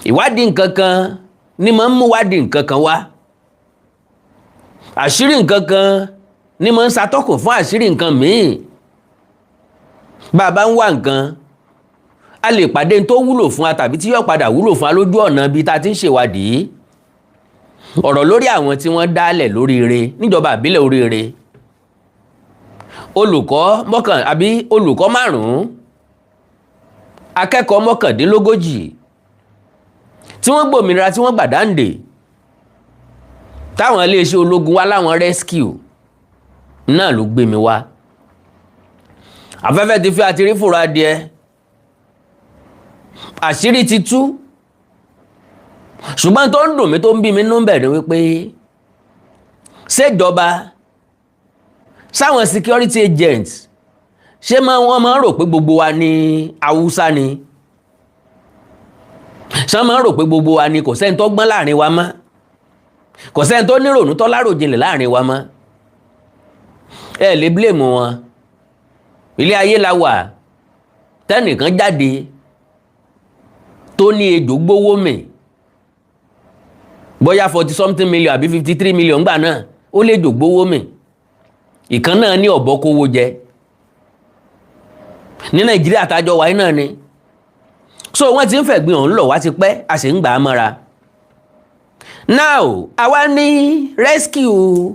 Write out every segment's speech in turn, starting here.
ìwádìí nǹkan kan ní máa ń mú wádìí nǹkan kan wá, àṣírí nǹkan kan ní máa ń ṣàtọ́kùn fún àṣírí nǹkan míì. Bàbá ń wá nǹkan, a lè pàdé tó wúlò fún wa tàbí tí yóò padà wúlò fún wa lójú ọ̀nà bí ta ti ń ṣèwádìí. Ọ̀rọ̀ lórí àwọn tí wọ́n dálẹ̀ lóríire níjọba ìbílẹ̀ Oríire. Olùkọ́ 5, akẹ́kọ̀ọ́ 39 tí wọ́n gbòmìnira tí wọ́n gbàdáǹdè, táwọn iléeṣẹ́ ológun wá láwọn rescue náà ló gbé mi wá. Afẹ́fẹ́ ti fi àti rí fòrò adìẹ, àṣírí ti tú, ṣùgbọ́n tó ń dùn mí tó ń bí mi nínú bẹ̀rẹ̀ wípé ṣèjọba, sáwọn security agents, ṣé wọ́n máa ń rò pé gbogbo wa ní Haúsá ni? Ṣé wọ́n máa ń rò pé gbogbo wa ní kò sẹ́ni tó gbọ́n láàrin wa mọ́, kò sẹ́ni tó nírònú tó láròjinlẹ̀ láàrin wa mọ́? Ẹ lè blame wọn. Ilé ayé la wà, tẹ́nìkan jáde tó ní ejò gbówó mì, bóyá 40 something million àbí 53 million gbà náà, ó lè jò gbówó mì. Ìkan náà ní ọ̀bọ kówó jẹ. Ní Nàìjíríà tájọ wáyé náà ni. So wọ́n ti ń fẹ̀gbìn ọ̀hún lọ̀ wá ti pẹ́, a sì ń gbà á mọ́ra. Now, àwa ní rescue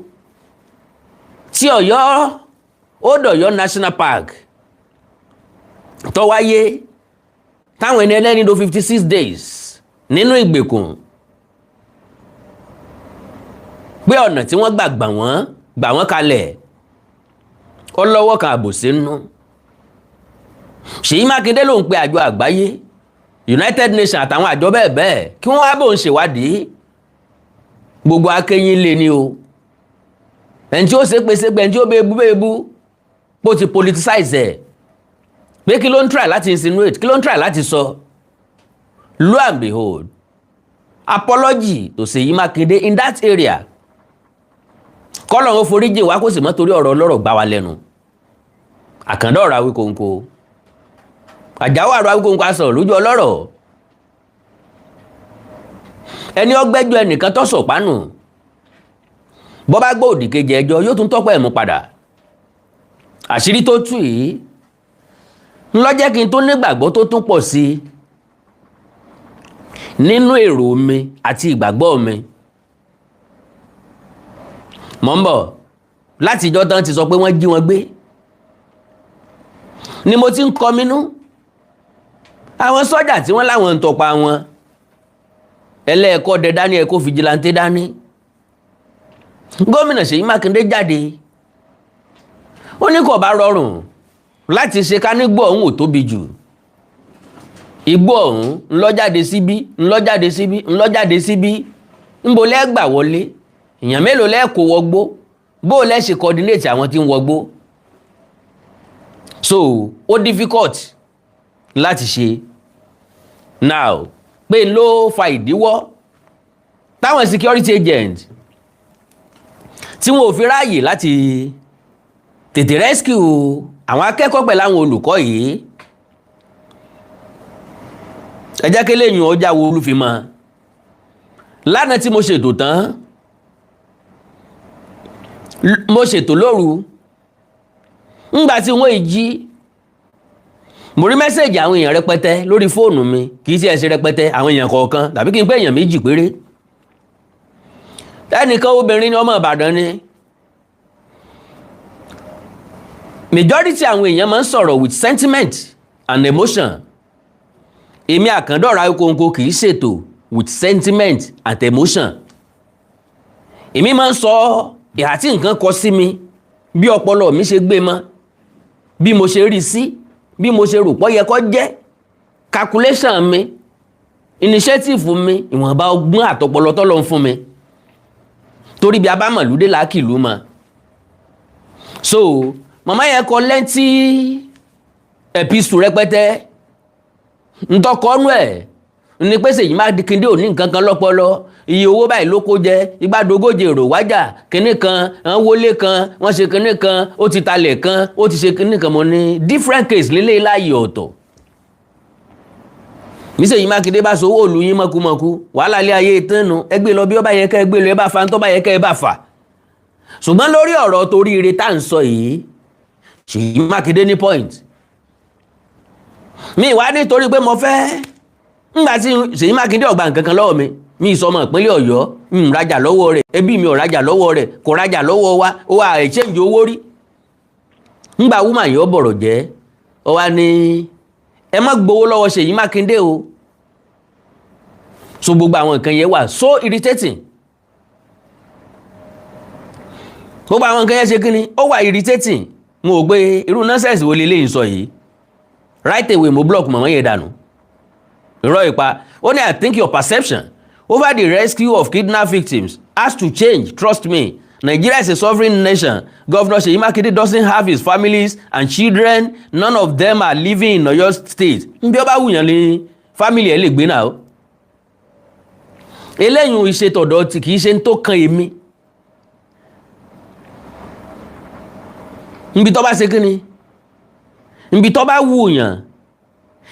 tí Ọ̀yọ́ National Park tó wáyé, táwọn ẹni ẹlẹ́ni lò 56 days nínú ìgbèkùn, pé ọ̀nà tí wọ́n gbà wọ́n kalẹ̀ ó lọ́wọ́ kan àbòsí nínú. Ṣèyí Mákindé ló ń pe àjọ àgbáyé, United Nations àtàwọn àjọ bẹ́ẹ̀ bẹ́ẹ̀ kí wọ́n wá bò ń ṣèwádìí. Gbogbo akéyín lé ní o, ẹni tí ó ṣe pèsè gbẹ̀, ẹni tí ó bẹ́ẹ̀bú bó ti politicize ẹ̀, pé kí ló ń try láti insinuate, kí ló ń try láti sọ. Lo and behold, apology to Ṣèyí Mákindé in that area. Kọ́lọ̀ ó foríjì wá kó sì mọ́ torí ọ̀rọ̀ ọlọ́rọ̀ gbá wa lẹ́nu. Àkàndá ọ̀rọ̀ Awíkonko, Àjàó àrò Awíkonko asọ̀rọ̀ lójú ọlọ́rọ̀. Ẹni ọgbẹ́jọ́ ẹnìkan tó sọ̀pánù, bọ́ bá gbọ́ òdì kejì ẹjọ́ yóò tún tọ́pọ̀ ẹ̀mú padà. Àṣírí tó tú yìí ńlọ́jẹ́ kí n tó nígbàgbọ́ tó tún pọ̀ sí nínú èrò mi àti ìgbàgbọ́ mi. Mọ̀ ń bọ̀, láti ìjọ́ tán ti sọ pé wọ́n jí wọn gbé ni mo ti ń kọminú. Àwọn sọ́jà tí wọ́n láwọn ń tọpa wọn, ẹlẹ́ẹ̀kọ́ dẹ dání, ẹ̀kọ́ fìjìláńtẹ́ dání. Gómìnà Ṣèyí Mákindé jáde, ó ní kò bá rọrùn láti ṣe ká nígbó ọ̀hún ò tóbi jù. Igbó ọ̀hún ńlọ́jáde síbí, ńlọ́jáde síbí, ńlọ́jáde síbí. Ńbo lẹ́ gbà wọlé? Èèyàn mélòó lẹ́ kó wọgbó? Bó lẹ́ ṣe coordinate àwọn tí ń wọgbó? So ó difficult láti ṣe. Now, pé ló fa ìdíwọ́ táwọn security agent tí wọn ò fi ráàyè láti tètè rescue àwọn akẹ́kọ̀ọ́ pẹ̀lú àwọn olùkọ́ yìí. Ẹ jẹ́ kí lẹ́yìn ọjà wo olúfimọ́. Lánàá tí mo ṣètò tán, mo ṣètò lóru, ńgbà tí wọ́n jí, mo rí mẹ́sẹ̀jì àwọn èèyàn rẹpẹtẹ lórí fóònù mi, kì í ṣe ẹ̀ṣẹ̀ rẹpẹtẹ, àwọn èèyàn kọ̀ọ̀kan tàbí kí n pé èèyàn 2 péré. Ẹnìkan obìnrin ni, ọmọ Ìbàdàn ni. Majority àwọn èèyàn máa ń sọ̀rọ̀ with sentiment and emotion. Èmi Àkàndá ọ̀rọ̀ Awíkonko kì í ṣètò with sentiment and emotion. Èmi máa ń sọ ìhà tí nǹkan kọ sí mi, bí ọpọlọ mi ṣe gbé mọ́, bí mo ṣe rí sí, bí mo ṣe rò pọ́ yẹ kó jẹ́, calculation mi, initiative mi, ìwọ̀nba ọgbọ́n àtọpọlọ tọ́lọ́ ń fún mi. Torí bí a bá mọ̀lúdé lákìlú mọ́. So màmá yẹn kọ lẹ́ntì epistle rẹpẹtẹ, ntọ́kọ́nú ẹ̀ ní pé Ṣèyí Mákindé ò ní nǹkan kan lọ́pọlọ, iye owó báyìí ló kó jẹ, igbádogóje èrò wájà, kinní kan, wọ́n wọlé kan, wọ́n ṣe kinní kan, ó ti talẹ̀ kan, ó ti ṣe kinní kan. Mo ní different case lílé láàyè ọ̀tọ̀. mi Ṣèyí Mákindé bá sọ owó òlu yín mọ́kúmọ́kú wàhálà ilé ayé ìtànnù ẹgbẹ́ lọ bí ó bá yẹ kẹ́ ẹgbẹ́ lọ ẹ bá fa tó bá yẹ kẹ́ ẹ bá fà. ṣùgbọ́n lórí ọ̀rọ̀ torí ire tá à ń sọ yìí Ṣèyí Mákindé ní point. mi wá nítorí pé mo fẹ́ ńgbà tí Ṣèyí Mákindé ọ̀gbà nǹkan kan lọ́wọ́ mi ìsọmọ ìpínlẹ̀ Ọ̀yọ́ ń rajà lọ́wọ́ rẹ̀ ẹbí mi ò rajà lọ́wọ́ rẹ̀ kò rajà lọ́wọ́ wa ó wà exchange owó rí. ńgbà wúmà yìí ó bọ̀rọ̀ jẹ́ ó wá ní ẹ má gbowó lọ́wọ́ Ṣèyí Mákindé o. so gbogbo àwọn nǹkan yẹn wà so irritating. gbogbo àwọn nǹkan yẹn ṣe kí ni ó wà irritating. mo ò gbé irú nonsense wo leléyìí sọ yìí right away mo block mọ̀mọ́ yẹn dànù. irọ́ ìpa ó ní I think your perception over the rescue of kidnapped victims has to change. Trust me, Nigeria is a sovereign nation. Governor Ṣèyí Mákindé doesn't have his families and children. None of them are living in Oyo State. Bí ó bá wùyàn ní family ẹ̀ lè gbé náà. eléyìí ìṣètọ̀dọ̀ tí kìí ṣe ń tó kan èmi. nbí tó bá ṣe kí ni nbí tó bá wùyàn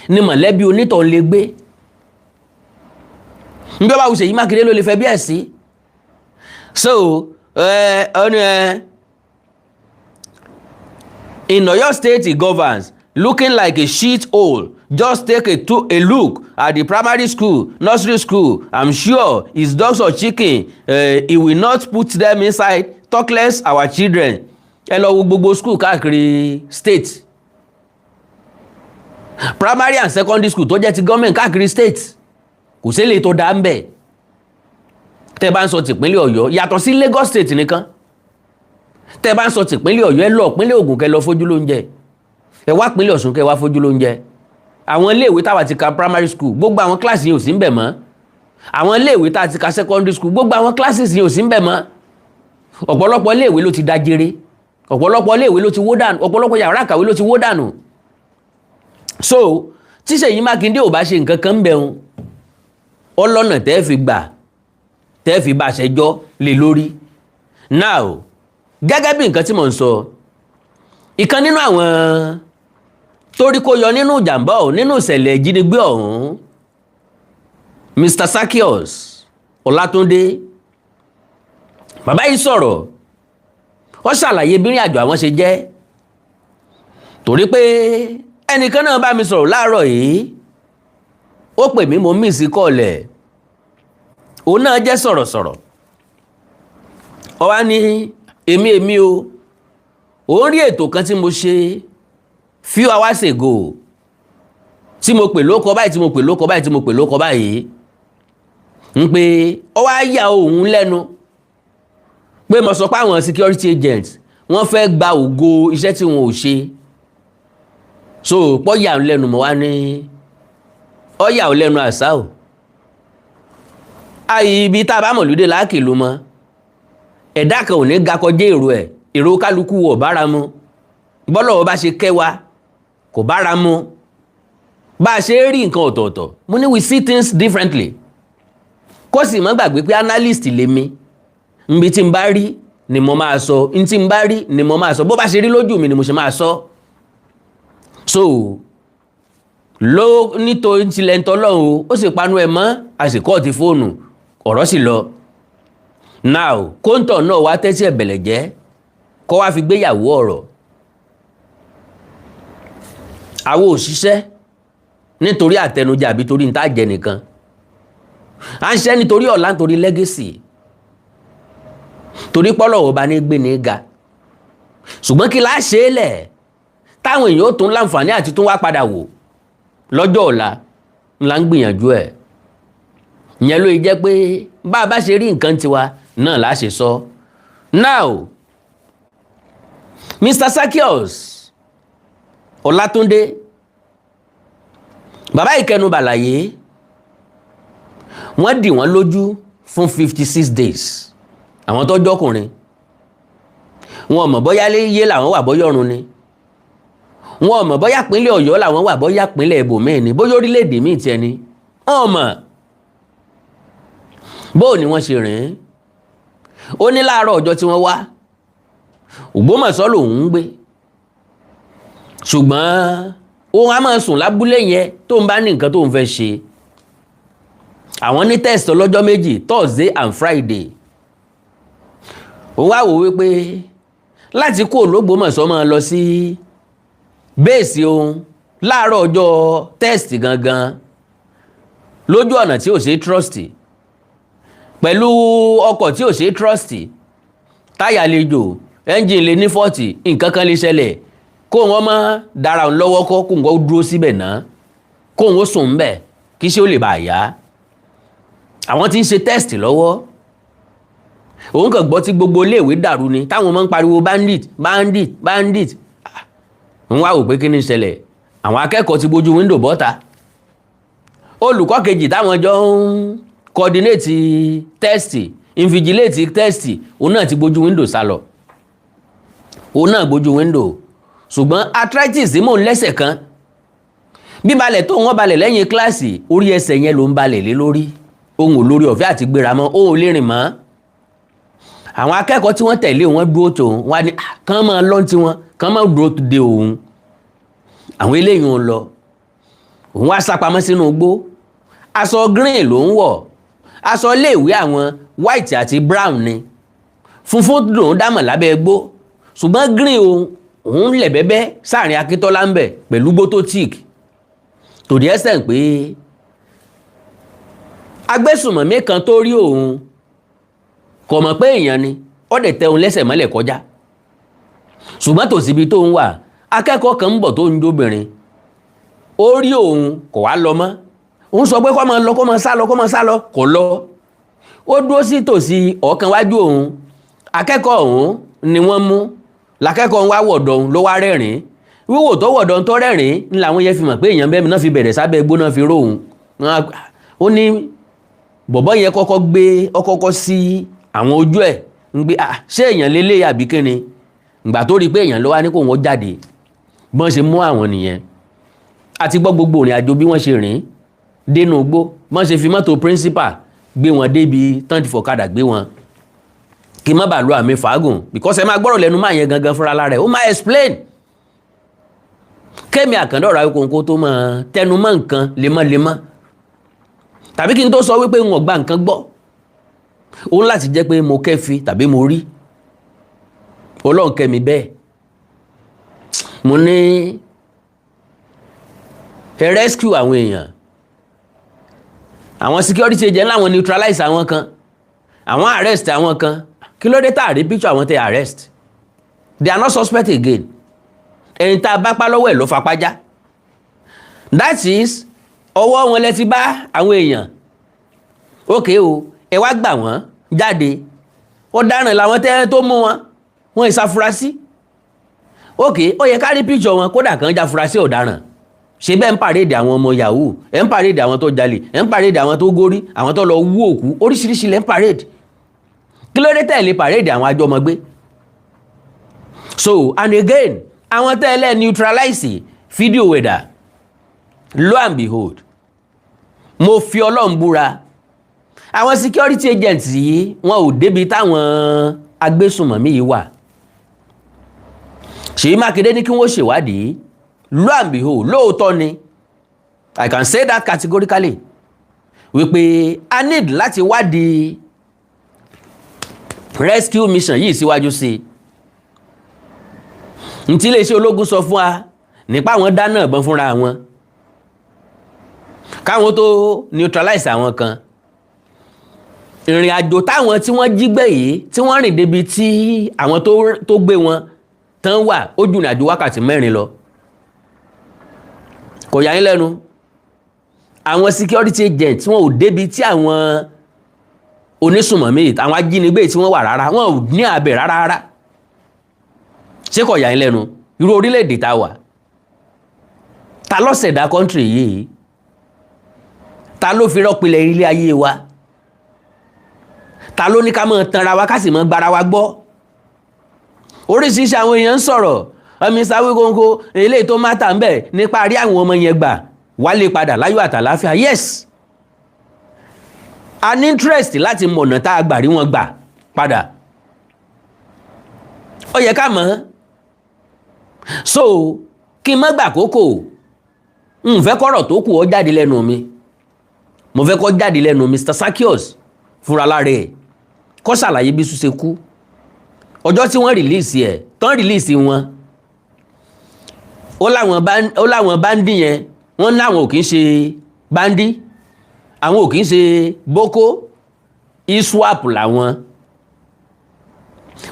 ni mọ̀lẹ́bí onítọ̀ lè gbé. nbí ó bá wù Ṣèyí Mákindé ló lè fẹ́ bí ẹ̀ sí. So in Oyo State he governs looking like a shit hole. Just take a look at the primary school, nursery school. I'm sure his dogs or chicken, he will not put them inside. Talk less our children. Ẹ lọ wo gbogbo school káàkiri state. Primary and secondary school tó jẹ́ ti government káàkiri state. Kò sí èlé tó dá ń bẹ̀. Tẹ́ bá ń sọ tìpínlẹ̀ Ọ̀yọ́ yàtọ̀ sí Lagos state nìkan. Tẹ́ bá ń sọ tìpínlẹ̀ Ọ̀yọ́ ẹ lọ ìpínlẹ̀ Ògùn kẹ́ lọ fojú lóúnjẹ. Ẹ wá ìpínlẹ̀ Ọ̀ṣun kẹ́ wá fojú lóúnjẹ. Àwọn iléèwé táwa ti ka primary school gbogbo àwọn classes yìí ò sí ń bẹ̀ mọ́. Àwọn iléèwé tá ti ka secondary school gbogbo àwọn classes yìí ò sí ń bẹ̀ mọ́. Ọ̀pọ̀lọpọ̀ iléèwé ló ti dájere. Ọ̀pọ̀lọpọ̀ iléèwé ló ti wó dànù. Ọ̀pọ̀lọpọ̀ yàrá àkàwé ló ti wó dànù. So tí Ṣèyí Mákindé ò bá ṣe nǹkan kan ń bẹ̀ wọn ọlọ́nà tẹ́ fi gbà tẹ́ fi bá ṣẹjọ́ lé lórí. Now gẹ́gẹ́ bí nǹkan tí mò ń sọ ìkan nínú àwọn torí kó yọ nínú ìjàmbá ọ̀hún nínú ìṣẹ̀lẹ̀ ìjínigbé ọ̀hún Mr. Zaccheaus Ọlátúndé bàbá yìí sọ̀rọ̀ ó ṣàlàyé bí ìrìn àjò àwọn ṣe jẹ́ torí pé ẹnìkan náà bá mi sọ̀rọ̀ láàárọ̀ yìí ó pè mí mo miss kọ́ọ̀lẹ̀ òun náà jẹ́ sọ̀rọ̀sọ̀rọ̀ ó wá ní èmi o òun rí ètò kan tí mo ṣe few hours ago tí mo pè lóko báyìí tí mo pè lóko báyìí tí mo pè lóko báyìí ń pé ó wá yà òun lẹ́nu pé mo sọ pé àwọn security agents wọ́n fẹ́ gba ògo iṣẹ́ tí wọn ò ṣe so pọ́ yà òun lẹ́nu mo wá ní ó yà òun lẹ́nu àṣà o àyè ibi tá a bá mọ̀ lóde láàkì ló mọ́ ẹ̀dá kan ò ní ga kọjá èrò kálukú wọ̀ bára mu bọ́lọ̀ bá ṣe kẹwa kò bára mu bá a ṣe rí nǹkan ọ̀tọ̀ọ̀tọ̀ mo ní we see things differently kó sì mọ́ gbàgbé pé analyst lèmi nbi tí n bá rí ni mo máa sọ n tí n bá rí ni mo máa sọ bó bá ṣe rí lójú mi ni mo ṣe máa sọ so ló nítorí tilẹ̀ ń tọ́lọ́run ó sì panu ẹ̀ mọ́ àsìkò ti fóònù ọ̀rọ̀ sì lọ now kóńtọ̀ náà wá tẹ́sí ẹ̀bẹ̀lẹ̀ jẹ́ kó wá fi gbéyàwó ọ̀rọ̀ àwọn òṣìṣẹ́ nítorí àtẹnujẹ àbí torí níta jẹ nìkan à ń ṣe nítorí ọ̀la nítorí legacy torí pọ́lọ̀ ọba ní gbé ní ga ṣùgbọ́n kí láá ṣe é lẹ̀ táwọn èèyàn ó tún láǹfààní àti tún wá padà wò lọ́jọ́ ọ̀la ńlá ń gbìyànjú ẹ̀ ìyẹn ló jẹ́ pé bá a bá ṣe rí nǹkan tiwa náà láá ṣe sọ. Now Mr. Zaccheaus Ọlátúndé bàbá ìkẹnu bàlàyé wọ́n dì wọ́n lójú fún 56 days àwọn tó jọkùnrin wọn mọ̀ bóyá yé làwọn wà bóyá ọ̀run ni wọn mọ̀ bóyá pínlẹ̀ Ọ̀yọ́ làwọn wà bóyá pínlẹ̀ ibòmíì ni bóyá orílẹ̀-èdè míì tiẹ̀ ni wọn mọ̀ bóò ni wọ́n ṣe rìn ó ní láàárọ̀ ọjọ́ tí wọ́n wá Ògbómọ̀ṣọ́ lòun ń gbé ṣùgbọ́n òun á máa sùn lábúlé yẹn tó ń bá ní nǹkan tó ń fẹ́ ṣe àwọn ní test ọlọ́jọ́ méjì Thursday and Friday. Ó wá wò wípé láti kó l'Ógbómọ̀ṣọ́ máa lọ sí bẹ́ẹ̀sì òun láàárọ̀ ọjọ́ test gangan lójú ọ̀nà tí ò ṣe trust pẹ̀lú ọkọ̀ tí ò ṣe trust táyà lè jò ẹ́ńjìn lè ní 40 nǹkan kan lè ṣẹlẹ̀ kó wọ́n má dára òun lọ́wọ́ kọ́ kó wọ́n dúró síbẹ̀ náà kó wọ́n sùn bẹ̀ kí ṣé ó lè bà yá. Àwọn tí ń ṣe test lọ́wọ́ òun kàn gbọ́ tí gbogbo iléèwé dàrú ni táwọn máa ń pariwo bandit bandit bandit. Wọ́n wá wò pé kí ni ṣẹlẹ̀ àwọn akẹ́kọ̀ọ́ ti bójú window bọ́ta. Olùkọ́ kejì táwọn jọ ń coordinate test invigilate test òun náà ti bójú window sálọ. Òun náà bójú window ṣùgbọ́n arthritis mò ń lẹ́sẹ̀ kan bíbalẹ̀ tó wọ́n balẹ̀ lẹ́yìn kíláàsì orí ẹsẹ̀ yẹn ló ń balẹ̀ lé lórí ohun olórí ọ̀fẹ́ àti gbéra mọ́ ohun lè rìn mọ́. Àwọn akẹ́kọ̀ọ́ tí wọ́n tẹ̀lé wọn dúró tó wọn ní kán máa lọ́n tí wọn kán máa dúró de òun. Àwọn eléyìí wọn lọ òun wá sápamọ́ sínú igbó aṣọ green ló ń wọ̀ aṣọ iléèwé àwọn white àti brown ni funfun lòun dámọ̀ lábẹ́ igbó ṣùgbọ́n green òun lẹ̀ bẹ́bẹ́ sáàrin Akíntọ́lá ń bẹ̀ pẹ̀lú gbótó tíìk to the extent pé agbésùmọ̀mí kan tó rí òun kò mọ̀ pé èèyàn ni ó dẹ̀ tẹ òun lẹ́sẹ̀ mọ́lẹ̀ kọjá ṣùgbọ́n tòsíbi tó ń wà akẹ́kọ̀ọ́ kan ń bọ̀ tó ń jóbìnrin ó rí òun kò wá lọ mọ́ òun sọ pé kó máa lọ kó máa sá lọ kó máa sá lọ kò lọ ó dúró sí tòsí ọ̀kan wájú òun akẹ́kọ̀ọ́ òun ni wọ́n mú lakẹ́kọ̀ọ́ wá wọ̀dọ̀ òun ló wá rẹ́rìn wíwò tó wọ̀dọ̀ tó rẹ́rìn ní làwọn yẹn fi mọ̀ pé èèyàn bẹ́ẹ̀ náà fi bẹ̀rẹ̀ sábẹ́ igbó náà fi ró òun ó ní bọ̀bọ́ yẹn kọ́kọ́ sí àwọn ojú ẹ̀ ń gbé ṣé èèyàn lélẹ̀ àbí kíni ìgbà tó rí pé èèyàn ló wá ní kó wọ́n jáde bọ́n ṣe mú àwọn nìyẹn àti gbọ́ gbogbo ìrìn àjò bí wọ́n ṣe rìn dénú igbó bọ́n ṣe fi mọ́tò principal gbé wọn débi tán ti fọ̀kadà gbé wọn kí má bàa lo àmì fàágùn because ẹ máa gbọ́rọ̀ lẹ́nu máa yẹn gangan fúnra lára ẹ̀ ó máa explain Kẹ́mi Àkàndá ọ̀rọ̀ Awíkonko tó máa tẹnumọ́ nǹkan lemọ́lemọ́ tàbí kí n tó sọ wípé wọn gba nǹkan gbọ́ òun láti jẹ́ pé mo kẹ́fi tàbí mo rí Ọlọ́run kẹ́mi bẹ́ẹ̀ mo ní ẹ rescue àwọn èèyàn àwọn security agent láwọn neutralize àwọn kan àwọn arrest àwọn kan kí ló dé tá a rí picture àwọn tẹ arrest they are not suspect again ẹni tá a bá pa lọ́wọ́ ẹ̀ ló fapá já that is ọwọ́ wọn lẹ ti bá àwọn èèyàn ókè o ẹ wá gbà wọ́n jáde ọ̀daràn làwọn tẹ́ tó mú wọn ìsàfurasí ókè ó yẹ ká rí picture wọn kódà kan jáfurasí ọ̀daràn ṣe bẹ́ẹ̀ ń pàrédè àwọn ọmọ yahoo ẹ̀ ń pàrédè àwọn tó jalè ẹ̀ ń pàrédè àwọn tó górí àwọn tó lọ wú òkú oríṣiríṣi lẹ́ ń pàrédè kí ló dé tẹ̀lé pàrédè àwọn àjọmọ̀gbé so and again àwọn tẹ́lẹ̀ neutralize fídíò wẹ̀dà lo and behold mo fi Ọlọ́run búra àwọn security agents yìí wọn ò débi táwọn agbésùnmọ̀mí yìí wà Ṣèyí Mákindé ní kí wọ́n ṣèwádìí lo and behold lóòótọ́ ni I can say that categorically wípé a need láti wádìí rescue mission yìí síwájú sí i ntí iléeṣẹ́ ológun sọ fún wa nípa àwọn dáná ìbọn fúnra wọn káwọn tó neutralize àwọn kan ìrìn àjò táwọn tí wọ́n jí gbé yìí tí wọ́n rìn débi tí àwọn tó gbé wọn tán wà ó jù ní àjò wákàtí 4 lọ kò yà yín lẹ́nu àwọn security agents wọn ò débi tí àwọn onísùnmọ̀mí àwọn ajínigbé tí wọ́n wà rárá wọn ò ní abẹ̀ rárá ṣé kò yà yín lẹ́nu irú orílẹ̀-èdè tá wà ta ló ṣẹ̀dá country yìí ta ló fi rọ́pìlẹ̀ ilé ayé wa ta ló ní ká mọ̀ tanra wa ká sì mọ̀ gbára wa gbọ́ oríṣiríṣi àwọn èèyàn ń sọ̀rọ̀ Mr. Awíkonko eléyìí tó mátà ń bẹ̀ nípa rí àwọn ọmọ yẹn gbà wálé padà láyọ̀ àtàláfíà yes a ní interest láti mọ̀nà tá a gbà rí wọn gbà padà ó yẹ ká mọ̀ so kí n má gbà kókò n fẹ́ kọ́rọ̀ tó kù ó jáde lẹ́nu mi mo fẹ́ kó jáde lẹ́nu Mr. Zaccheaus fúnra lára ẹ̀ kó ṣàlàyé bí Isu ṣe kú ọjọ́ tí wọ́n rìlíìsì ẹ̀ tán rìlíìsì wọn ó láwọn báńdì yẹn wọ́n láwọn ò kì í ṣe báńdì àwọn ò kì í ṣe boko ISWAP làwọn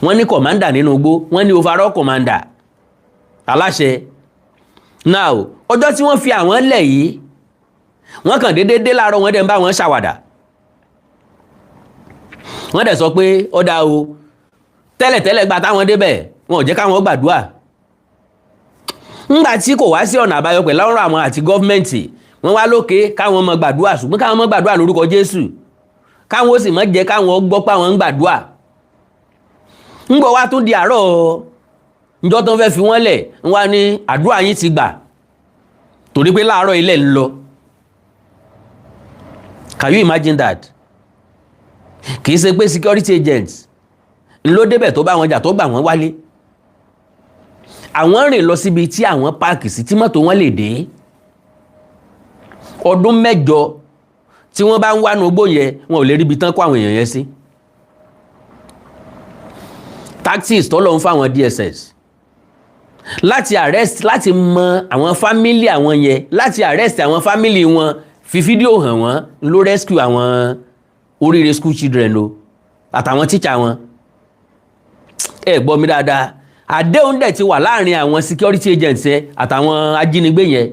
wọ́n ní kọ̀mándà nínú igbó wọ́n ní overall commander aláṣẹ now ọjọ́ tí wọ́n fi àwọn lẹ̀ yìí wọ́n kàn déédéé dé láàárọ̀ wọ́n dẹ̀ ń bá wọn ṣàwàdà wọ́n dẹ̀ sọ pé ó dá o tẹ́lẹ̀tẹ́lẹ̀ gba táwọn débẹ̀ wọn ò jẹ́ káwọn gbàdúrà ńgbà tí kò wá sí ọ̀nà àbáyọ pẹ̀lú ọ̀rọ̀ àwọn àti gọ́ọ̀mẹ̀ntì wọ́n wá lókè káwọn mọ gbàdúrà ṣùgbọ́n káwọn mọ gbàdúrà lórúkọ Jésù káwọn ó sì mọ jẹ́ káwọn gbọ́ pé àwọn ń gbàdúrà ńgbọ́ wá tún di àárọ̀ njọ́ tó ń fẹ́ fi wọ́n lẹ̀ ń wá ní àdúrà yín ti gbà torí pé láàárọ̀ ilẹ̀ ń lọ can you imagine that kì í ṣe pé security agents ló débẹ̀ tó bá wọn jà tó gbà wọ́n wálé àwọn rìn lọ síbi tí àwọn páàkì sí tí mọ́tò wọn lè dé ọdún 8 tí wọ́n bá ń wá nugbó yẹn wọn ò lè ríbi tán kó àwọn èèyàn yẹn sí tactics tó lọ ń fáwọn DSS láti arrest láti mọ àwọn family àwọn yẹn láti arrest àwọn family wọn fi fídíò hàn wọ́n ló rescue àwọn oríire school children o àtàwọn teacher wọn ẹ gbọ́ mi dáadáa àdéhùn dẹ̀ ti wà láàrin àwọn security agents àtàwọn ajínigbé yẹn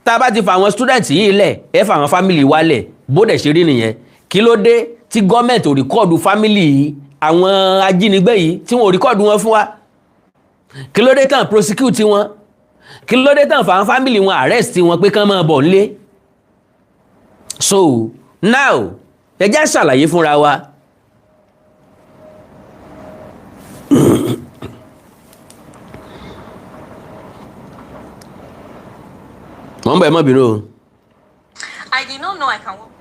tá a bá ti fa àwọn students yìí lẹ̀ ẹ fa àwọn family wálẹ̀ bó dẹ̀ ṣe rí nìyẹn kí ló dé tí gọ́ọ̀mẹ̀ntì ò rìkọ́ọ̀dù family àwọn ajínigbé yìí tí wọn ò rìkọ́ọ̀dù wọn fún wa kí ló dé tán prosecute wọn kí ló dé tán fa àwọn family wọn arrest wọn pé kán máa bọ̀ nílé so now ẹ jẹ́ ṣàlàyé fúnra wa wọ́n bẹ̀ mọ́ bínú o. I did not know I can work.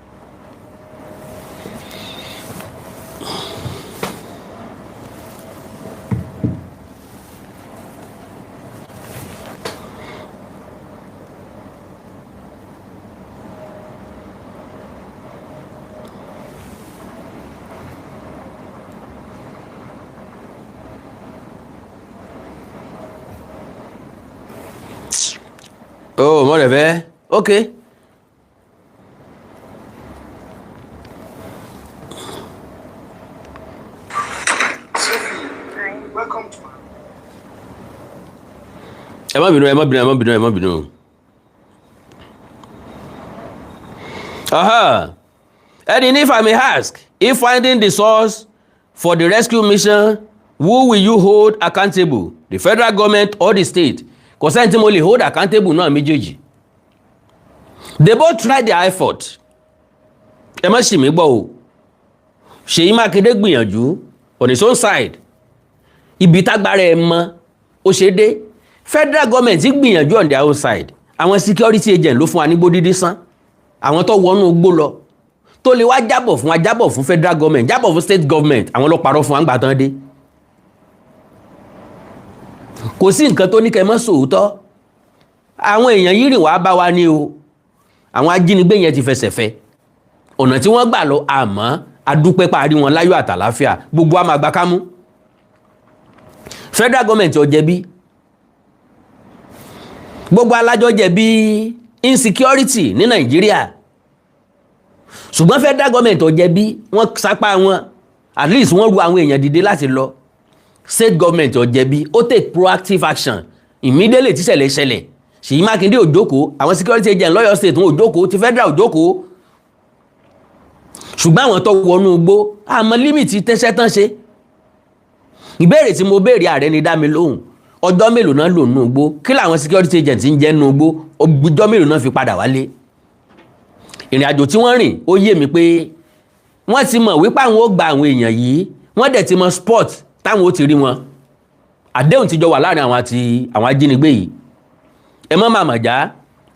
Oh, mo rẹ̀ okay. Welcome to ẹ má bínú. And if I may ask, if finding the source for the rescue mission, who will you hold accountable? The federal government or the state? Kò sẹ́ni tí mo lè hold accountable náà méjèèjì. They both tried their effort. Ẹ má ṣì mí gbọ́ o. Ṣèyí Mákindé gbìyànjú on his own side. Ibi tágbára ẹ mọ ó ṣe dé. Federal government gbìyànjú on their own side. Àwọn security agent ló fún wa ní gbódídí sán. Àwọn tó wọnú gbó lọ. Tó lè wá jábọ̀ fún federal government, jábọ̀ fún state government. Àwọn ló parọ́ fún wa ńgbà tán dé. Kò sí nǹkan tó ní kẹ́ mọ́ sòótọ́ àwọn èèyàn yìí rìn wá bá wa ní o àwọn ajínigbé yẹn ti fẹsẹ̀ fẹ́ ọ̀nà tí wọ́n gbà lọ àmọ́ adúpẹ́ parí wọn láyọ̀ àtàláfíà gbogbo a máa gbà kámú federal government ò jẹ̀bi gbogbo alájọ jẹ̀bi insecurity ní Nàìjíríà ṣùgbọ́n federal government ò jẹ̀bi wọ́n sapá wọn at least wọ́n ru àwọn èèyàn dìde láti lọ state government ò jẹ̀bi ó take proactive action immediately tí ṣẹlẹ̀ Ṣèyí Mákindé ò jókòó àwọn security agent lọ́yọ̀ state wọn ò jókòó ti federal ò jókòó ṣùgbọ́n àwọn tó wọnú igbó àmọ́ límìtì tẹ́sẹ̀ tán ṣe ìbéèrè tí mo béèrè ààrẹ ni dá mi lóhùn ọjọ́ mélòó náà lò nínú igbó kí làwọn security agent ń jẹ́ nínú igbó ọjọ́ mélòó náà fi padà wálé ìrìn àjò tí wọ́n rìn ó yé mi pé wọ́n ti mọ̀ wípé àwọn ó gba àwọn èèyàn yìí wọ́n dẹ̀ ti mọ̀ sport táwọn ó ti rí wọn àdéhùn ti jọ wà láàrin àwọn àti àwọn ajínigbé yìí ẹ má màmá já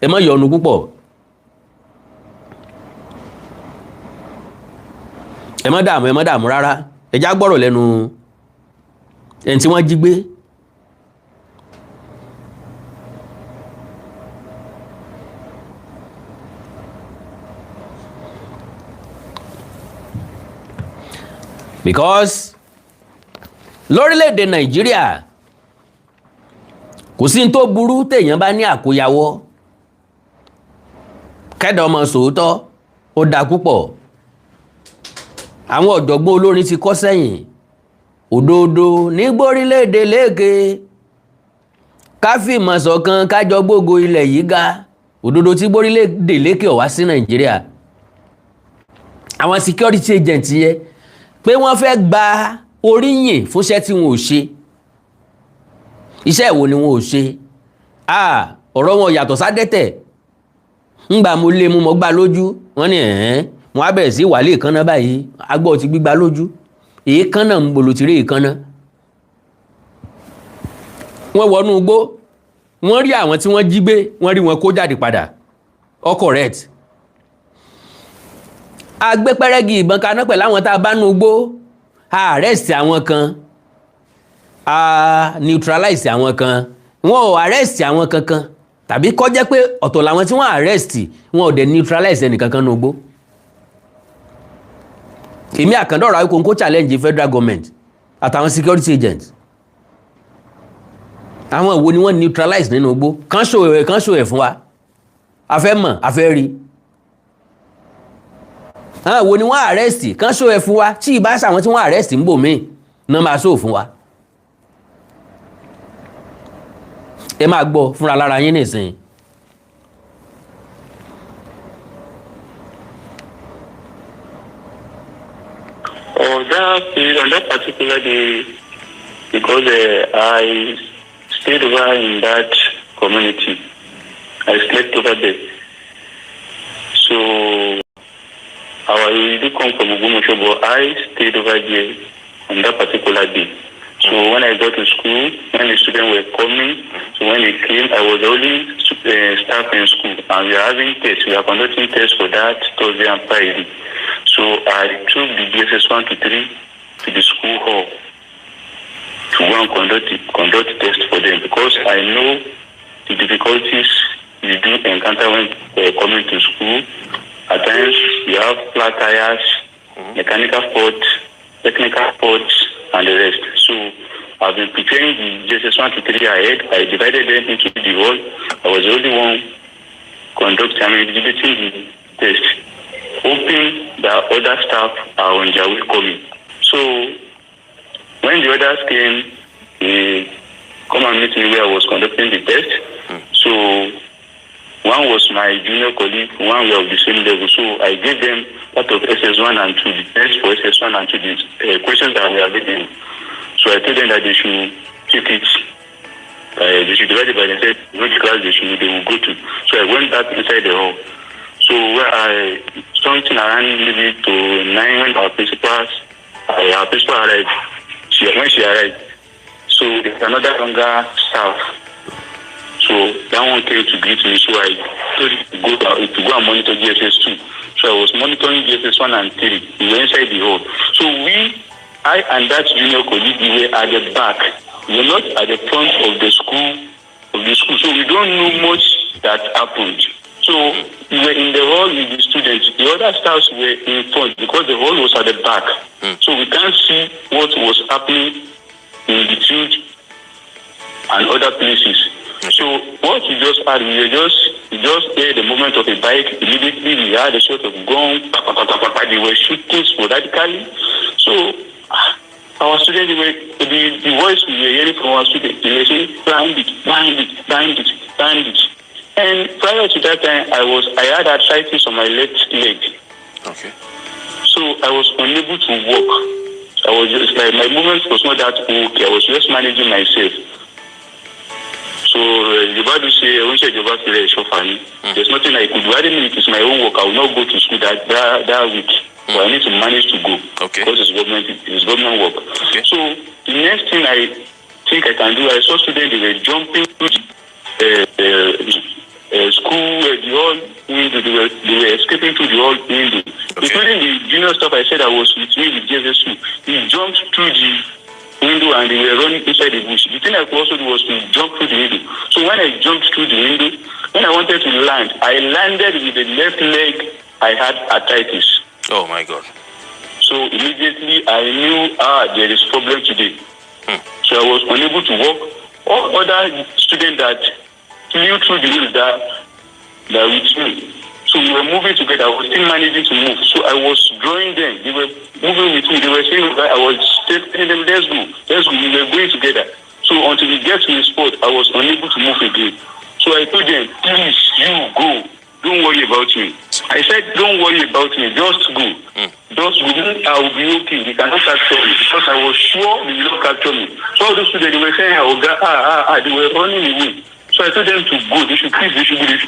ẹ má yọnu púpọ̀ ẹ má dààmú rárá ẹ já gbọ́rọ̀ lẹ́nu ẹni tí wọ́n jí gbé because lórílẹ̀‐èdè Nàìjíríà kò sí ní tó burú téèyàn bá ní àkóyawọ́ kẹ́dà ọmọ sòótọ́ ó dáa púpọ̀. Àwọn ọ̀jọ̀gbọ́n olórin ti kọ sẹ́yìn òdodo ní gbórílẹ̀‐èdè léèké káfíìmọ̀ ṣọ̀kan kájọ gbógo ilẹ̀ yìí ga òdodo tí gbórílẹ̀‐èdè léèké ọ̀wá sí Nàìjíríà. Àwọn security agent yẹ pé wọ́n fẹ́ gba oríyìn fúnṣẹ́ tí wọn ò ṣe. Iṣẹ́ ìwo ni wọn ò ṣe? Ọ̀rọ̀ wọn yàtọ̀ sádẹ́tẹ̀. Ńgbà mo lé mú mọ́ gbá lójú wọ́n ní wọ́n á bẹ̀rẹ̀ sí wàlé ìkànnà báyìí agbọ́ ti gbígbá lójú èékánná ń bolo ti rí ìkànnà. Wọ́n wọnú igbó wọ́n rí àwọn tí wọ́n jí gbé wọ́n rí wọn kó jáde padà all correct. A gbé pẹ́rẹ́gì ìbọn kaná pẹ̀lú àwọn tá a bá nú igbó a arrest àwọn kan a neutralize àwọn kan wọn ò arrest àwọn kankan tàbí kó jẹ́ pé ọ̀tọ̀ làwọn tí wọ́n arrest wọn ò dẹ̀ neutralize ẹnìkankan nú igbó. Èmi Àkàndọ̀rọ̀ Ayíkóńkó challenge federal government àtàwọn security agents. Àwọn ìwo ni wọ́n neutralize nínú igbó kán ṣò ẹ̀ fún wa a fẹ́ mọ̀ a fẹ́ rí. Àwọn ìwo ni wọ́n arrest kán ṣò ẹ̀ fún wa tí ìbá ṣàwọn tí wọ́n arrest ń bò míì náà máa ṣò fún wa. Ẹ máa gbọ́ fúnra lára yín nìsín. On that particular day, because I stayed over in that community, I slept over there. So I did come from Ogumosho, but I stayed over there on that particular day. So when I got to school, when the students were coming, so when they came, I was the only staff in school, and we are having tests. We are conducting tests for that Thursday and Friday. So I took the GSS 1 to 3 to the school hall to go and conduct tests for them, because I know the difficulties you do encounter when coming to school. At times you have flat tires, mechanical faults, technical faults, and the rest. So I've been preparing the GSS 1 to 3 ahead. I divided them into the hall. I was the only one exhibiting the test, hoping that other staff are on their way coming. So when the others came, they come and meet me where I was conducting the test. So one was my junior colleague, one were of the same level. So I gave them part of SS1 and 2, the test for SS1 and 2, the questions that we are getting. So I told them that they should take it. They should divide it by themselves, which class they will go to. So I went back inside the hall. So where something around maybe to 9 when our principal arrived. When she arrived, so there's another younger staff. So that one came to greet me. So I told him to go and monitor GSS 2. So I was monitoring GSS 1 and 3. We were inside the hall. So I and that junior colleague, we were at the back. We were not at the front of the school. So we don't know much that happened. So we were in the hall with the students. The other staffs were in front because the hall was at the back. So we can't see what was happening in the field and other places. So what we just had, we just heard the movement of a bike. Immediately we had a shot of gun. They were shooting sporadically. So our students, the voice we were hearing from our students, they were saying, bandit. And prior to that time, I had arthritis on my left leg. Okay. So I was unable to walk. I was just like, my movement was not that okay. I was just managing myself. So there's nothing I could do. I didn't it is my own work. I will not go to school that week. So I need to manage to go. Okay. Because it's government work. Okay. So the next thing I think I can do, I saw students, they were jumping to school, the hall window, they were escaping through the hall window. Okay. Including the junior staff I said I was with me with JSS2. He jumped through the window and they were running inside the bush. The thing I could also do was to jump through the window. So when I jumped through the window, when I wanted to land, I landed with the left leg. I had arthritis. Oh my God. So immediately I knew, there is problem today. So I was unable to walk. All other students that flew through the room that with me. So we were moving together. I was still managing to move. So I was drawing them. They were moving with me. They were saying that I was telling them, let's go. We were going together. So until we get to the spot, I was unable to move again. So I told them, please, you go. Don't worry about me. I said, don't worry about me. Just go. Just go. I will be okay. They cannot capture me. Because I was sure they will not capture me. So all those students, they were saying, they were running away. So I told them to go. They should please, they should leave.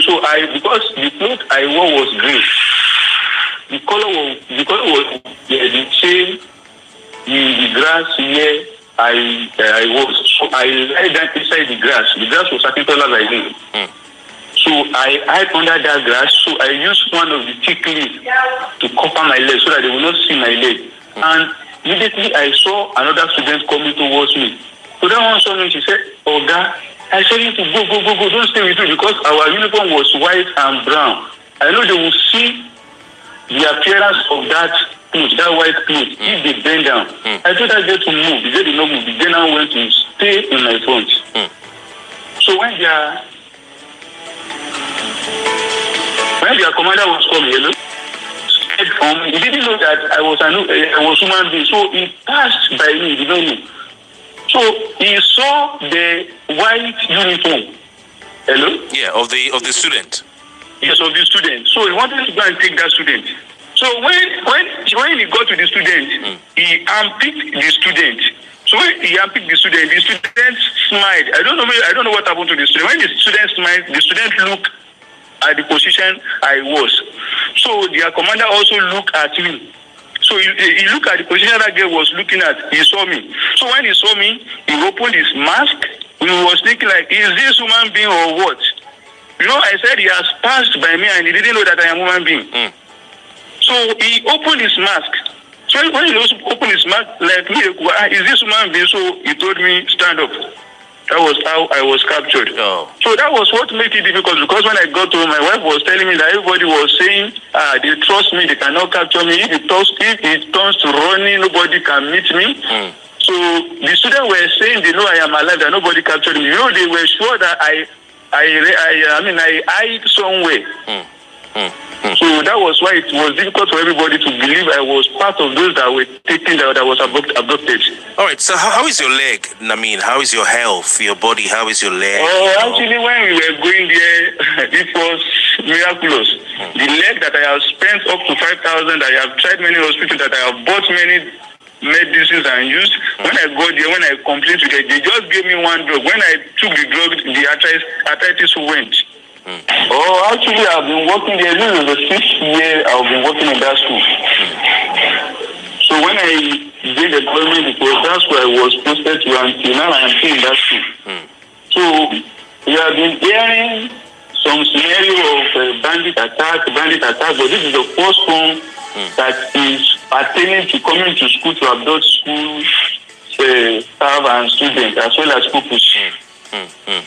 So because the clothes I wore was green. The color was the same in the grass where I was. So I lay down inside the grass. The grass was 30 taller than me. So I hid under that grass. So I used one of the thick leaves to cover my leg so that they will not see my leg. And immediately I saw another student coming towards me. So that one saw me. She said, Oga, I said you to go. Don't stay with me because our uniform was white and brown. I know they will see the appearance of that clothes, that white clothes, if they bend down. I told that girl to move. The girl did not move. The girl now went to stay in my front. So when their commander was coming, he didn't know that I was human being. So he passed by me, he didn't know. So he saw the white uniform. Hello? Yeah, of the student. Yes, of the student. So he wanted to go and take that student. So when he got to the student, he unpicked the student. So when he unpicked the student smiled. I don't know what happened to the student. When the student smiled, the student looked at the position I was. So their commander also looked at me. So he looked at the position that girl was looking at. He saw me. So when he saw me, he opened his mask. He was thinking like, is this human being or what? You know, I said he has passed by me and he didn't know that I am a human being. So he opened his mask. So when he opened his mask, like me, is this human being? So he told me, stand up. That was how I was captured. Oh. So that was what made it difficult because when I got home, my wife was telling me that everybody was saying, they trust me, they cannot capture me. If it turns to running, nobody can meet me. So the students were saying they know I am alive, that nobody captured me. You know, they were sure that I hid somewhere. So that was why it was difficult for everybody to believe I was part of those that were taken, that was abducted. All right, so how is your leg, Namin? How is your health, your body? How is your leg? Actually, when we were going there, it was miraculous. The leg that I have spent up to 5,000, I have tried many hospitals, that I have bought many medicines and used. When I got there, when I complained to them, they just gave me one drug. When I took the drug, the arthritis went. Actually, I've been working there. This is the 6th year I've been working in that school. So when I did the employment, that's where I was posted to until now I am still in that school. So we have been hearing some scenario of bandit attack, but this is the first one that is pertaining to coming to school to abduct school staff and students as well as pupils.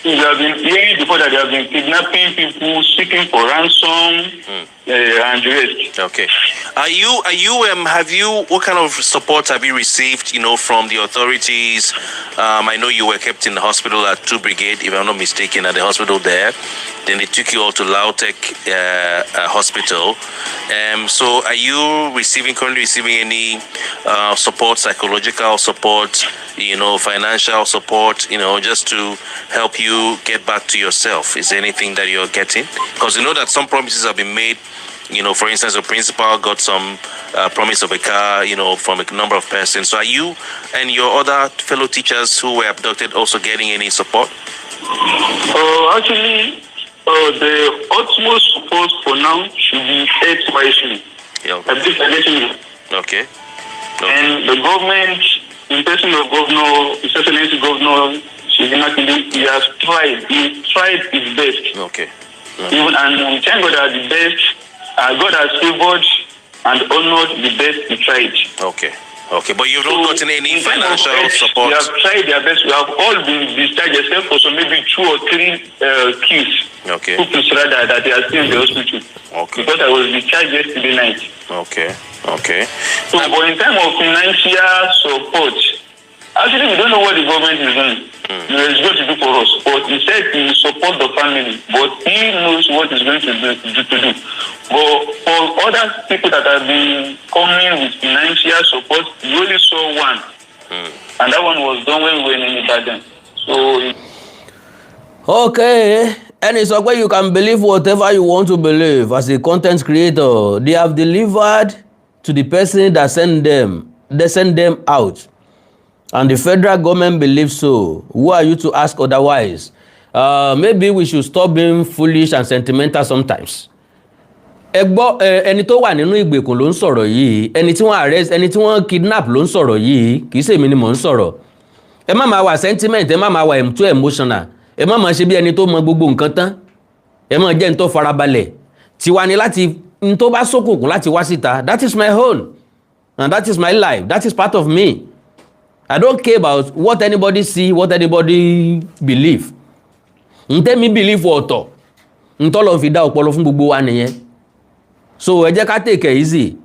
We have been hearing before that they have been kidnapping people, seeking for ransom, and the rest. Okay. What kind of support have you received, from the authorities? I know you were kept in the hospital at 2 Brigade, if I'm not mistaken, at the hospital there. Then they took you all to Lautech Hospital. So are you currently receiving any support, psychological support, financial support, just to help you get back to yourself? Is there anything that you're getting? Because you know that some promises have been made. For instance, the principal got some promise of a car, from a number of persons. So are you and your other fellow teachers who were abducted also getting any support? Actually, the utmost support for now should be health wisely. Okay. And the government, in person of His Excellency Governor, he has tried. He tried his best. Okay. And we thank God that the best, God has favored and honored the best he tried. Okay. But you've not gotten any financial support? We have tried their best. We have all been discharged except for some maybe 2 or 3 kids. Okay. Pupils rather, that they are still in the hospital. Okay. Because I was discharged yesterday night. Okay. Okay. So, but in terms of financial support, actually, we don't know what the government is doing. It's going to do for us. But he said he will support the family, but he knows what he's going to do. But for other people that have been coming with financial support, we only saw one. And that one was done when we were in Ibadan. So, Okay, and it's okay, you can believe whatever you want to believe as a content creator. They have delivered to the person that sent them. They send them out. And the federal government believes so. Who are you to ask otherwise? Maybe we should stop being foolish and sentimental sometimes. Ẹni tó wà nínú ìgbèkùn ló ń sọ̀rọ̀ yìí, ẹni tí wọ́n arrest, ẹni tí wọ́n kidnap ló ń sọ̀rọ̀ yìí, kìí ṣe èmi ni mò ń sọ̀rọ̀. Ẹ má máa wà sentiment, ẹ má máa wà too emotional, ẹ má máa ṣe bí ẹni tó mọ gbogbo nǹkan tán, ẹ má jẹ́ ní tó farabalẹ̀. Tiwa ni láti ní tó bá ṣókùnkùn láti wá síta. That is my own and that is my life. That is part of me. I don't care about what anybody see, what anybody believe. Ntẹ́mi believe ọ̀tọ̀, ntọ́lọ́ fi dá ọpọlọ fún gbogbo wa nìyẹn. So ẹ jẹ́ ká take it easy.